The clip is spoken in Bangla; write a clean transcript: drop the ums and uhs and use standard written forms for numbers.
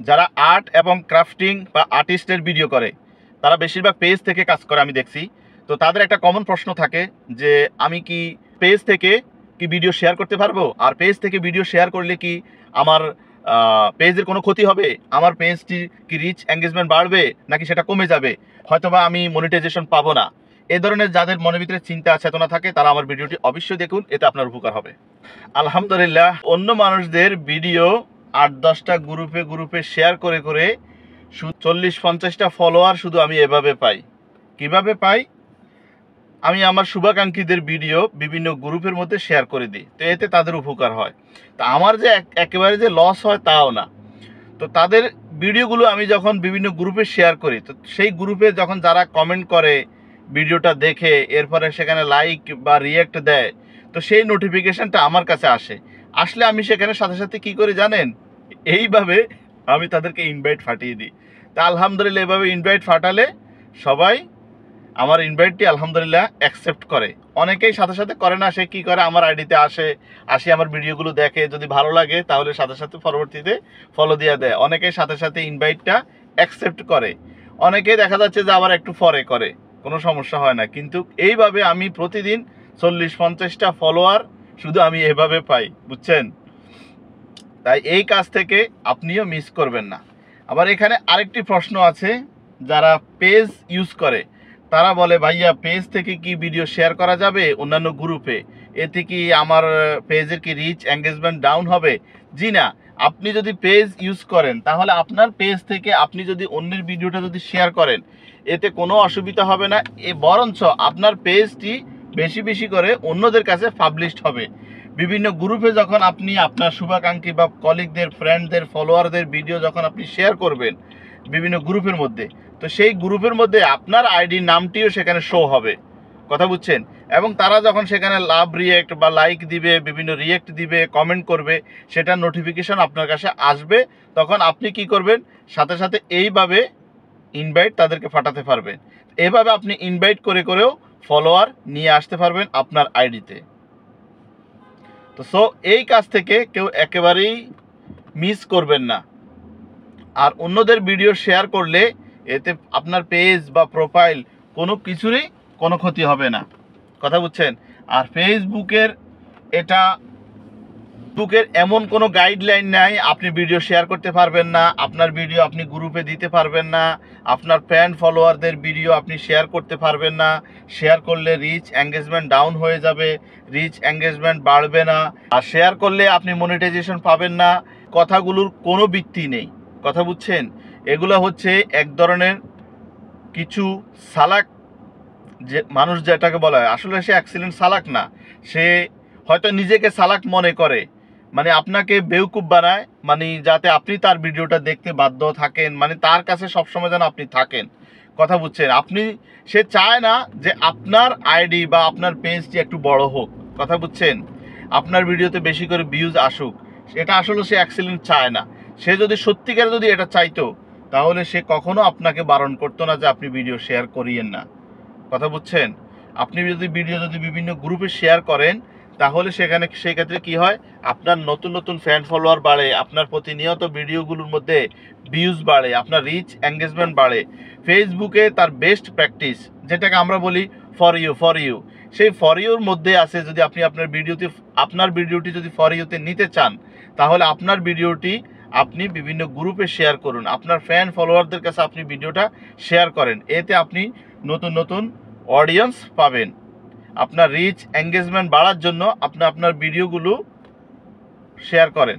যারা আর্ট এবং ক্রাফটিং বা আর্টিস্টের ভিডিও করে তারা বেশিরভাগ পেজ থেকে কাজ করে আমি দেখছি। তো তাদের একটা কমন প্রশ্ন থাকে যে আমি কি পেজ থেকে কি ভিডিও শেয়ার করতে পারবো, আর পেজ থেকে ভিডিও শেয়ার করলে কি আমার পেজের কোনো ক্ষতি হবে, আমার পেজটি কি রিচ এঙ্গেজমেন্ট বাড়বে নাকি সেটা কমে যাবে, হয়তোবা আমি মনিটাইজেশন পাবো না। এ ধরনের যাদের মনের ভিতরে চিন্তা চেতনা থাকে তারা আমার ভিডিওটি অবশ্যই দেখুন, এতে আপনার উপকার হবে। আলহামদুলিল্লাহ, অন্য মানুষদের ভিডিও 8-10টা গ্রুপে গ্রুপে শেয়ার করে করে 40-50টা ফলোয়ার শুধু আমি এভাবে পাই। কিভাবে পাই? আমি আমার শুভাকাঙ্ক্ষীদের ভিডিও বিভিন্ন গ্রুপের মধ্যে শেয়ার করে দিই, তো এতে তাদের উপকার হয়। তা আমার যে একেবারে যে লস হয় তাও না। তো তাদের ভিডিওগুলো আমি যখন বিভিন্ন গ্রুপে শেয়ার করি, তো সেই গ্রুপে যখন যারা কমেন্ট করে ভিডিওটা দেখে এরপরে সেখানে লাইক বা রিয়াক্ট দেয়, তো সেই নোটিফিকেশানটা আমার কাছে আসলে আমি সেখানে সাথে সাথে কী করি জানেন? এইভাবে আমি তাদেরকে ইনভাইট ফাটিয়ে দিই। তা আলহামদুলিল্লাহ এভাবে ইনভাইট ফাটালে সবাই আমার ইনভাইটটি আলহামদুলিল্লাহ অ্যাকসেপ্ট করে। অনেকেই সাথে সাথে করে না, সে কী করে আমার আইডিতে আসে আমার ভিডিওগুলো দেখে, যদি ভালো লাগে তাহলে সাথে সাথে পরবর্তীতে ফলো দিয়ে দেয়। অনেকেই সাথে সাথে ইনভাইটটা অ্যাকসেপ্ট করে, অনেকেই দেখা যাচ্ছে যে আবার একটু পরে করে, কোনো সমস্যা হয় না। কিন্তু এইভাবে আমি প্রতিদিন 40-50টা ফলোয়ার শুধু আমি এভাবে পাই, বুঝছেন? তাই এই কাজ থেকে আপনিও মিস করবেন না। আবার এখানে আরেকটি প্রশ্ন আছে, যারা পেজ ইউজ করে তারা বলে ভাইয়া পেজ থেকে কি ভিডিও শেয়ার করা যাবে অন্যান্য গ্রুপে, এতে কি আমার পেজের কি রিচ এঙ্গেজমেন্ট ডাউন হবে? জি না, আপনি যদি পেজ ইউজ করেন তাহলে আপনার পেজ থেকে আপনি যদি অন্যের ভিডিওটা যদি শেয়ার করেন এতে কোনো অসুবিধা হবে না, বরঞ্চ আপনার পেজটি বেশি বেশি করে অন্যদের কাছে পাবলিশড হবে। বিভিন্ন গ্রুপে যখন আপনি আপনার শুভাকাঙ্ক্ষী বা কলিগদের, ফ্রেন্ডদের, ফলোয়ারদের ভিডিও যখন আপনি শেয়ার করবেন বিভিন্ন গ্রুপের মধ্যে, তো সেই গ্রুপের মধ্যে আপনার আইডির নামটিও সেখানে শো হবে, কথা বুঝছেন? এবং তারা যখন সেখানে লাভ রিয়েক্ট বা লাইক দিবে, বিভিন্ন রিয়েক্ট দিবে, কমেন্ট করবে, সেটার নোটিফিকেশন আপনার কাছে আসবে। তখন আপনি কি করবেন? সাথে সাথে এইভাবে ইনভাইট তাদেরকে পাঠাতে পারবেন। এভাবে আপনি ইনভাইট করে করেও ফলোয়ার নিয়ে আসতে পারবেন আপনার আইডিতে। তো এই কাজ থেকে কেউ একেবারেই মিস করবেন না। আর অন্যদের ভিডিও শেয়ার করলে এতে আপনার পেজ বা প্রোফাইল কোনো কিছুরই কোনো ক্ষতি হবে না, কথা বুঝছেন? আর ফেসবুকের এমন কোনো গাইডলাইন নাই আপনি ভিডিও শেয়ার করতে পারবেন না, আপনার ভিডিও আপনি গ্রুপে দিতে পারবেন না, আপনার ফ্যান ফলোয়ারদের ভিডিও আপনি শেয়ার করতে পারবেন না, শেয়ার করলে রিচ এঙ্গেজমেন্ট ডাউন হয়ে যাবে, রিচ এঙ্গেজমেন্ট বাড়বে না, আর শেয়ার করলে আপনি মনিটাইজেশন পাবেন না। কথাগুলোর কোনো ভিত্তি নেই, কথা বুঝছেন? এগুলো হচ্ছে এক ধরনের কিছু সালাক, যে মানুষ যেটাকে বলা হয়, আসলে সে অ্যাক্সিডেন্ট সালাক না, সে হয়তো নিজেকে সালাক মনে করে, মানে আপনাকে বেউকুব বানায়, মানে যাতে আপনি তার ভিডিওটা দেখতে বাধ্য থাকেন, মানে তার কাছে সবসময় যেন আপনি থাকেন, কথা বুঝছেন? সে চায় না যে আপনার আইডি বা আপনার পেজটি একটু বড় হোক, কথা বুঝছেন? আপনার ভিডিওতে বেশি করে ভিউজ আসুক, এটা আসলে সে অ্যাক্সিডেন্ট চায় না। সে যদি সত্যিকারে যদি এটা চাইতো তাহলে সে কখনো আপনাকে বারণ করতো না যে আপনি ভিডিও শেয়ার করিয়েন না, কথা বুঝছেন? আপনি যদি ভিডিও বিভিন্ন গ্রুপে শেয়ার করেন তাহলে সেই ক্ষেত্রে কি হয়, আপনার নতুন নতুন ফ্যান ফলোয়ার বাড়ে, আপনার প্রতিনিয়ত ভিডিওগুলোর মধ্যে ভিউজ বাড়ে, আপনার রিচ এঙ্গেজমেন্ট বাড়ে। ফেসবুকে তার বেস্ট প্র্যাকটিস, যেটাকে আমরা বলি ফর ইউ, সেই ফর ইউর মধ্যে আছে, যদি আপনি আপনার ভিডিওটি যদি ফর ইউতে নিতে চান তাহলে আপনার ভিডিওটি আপনি বিভিন্ন গ্রুপে শেয়ার করুন, আপনার ফ্যান ফলোয়ারদের কাছে আপনি ভিডিওটা শেয়ার করেন, এতে আপনি নতুন নতুন অডিয়েন্স পাবেন। আপনার রিচ এঙ্গেজমেন্ট বাড়ার জন্য আপনি আপনার ভিডিওগুলো শেয়ার করেন।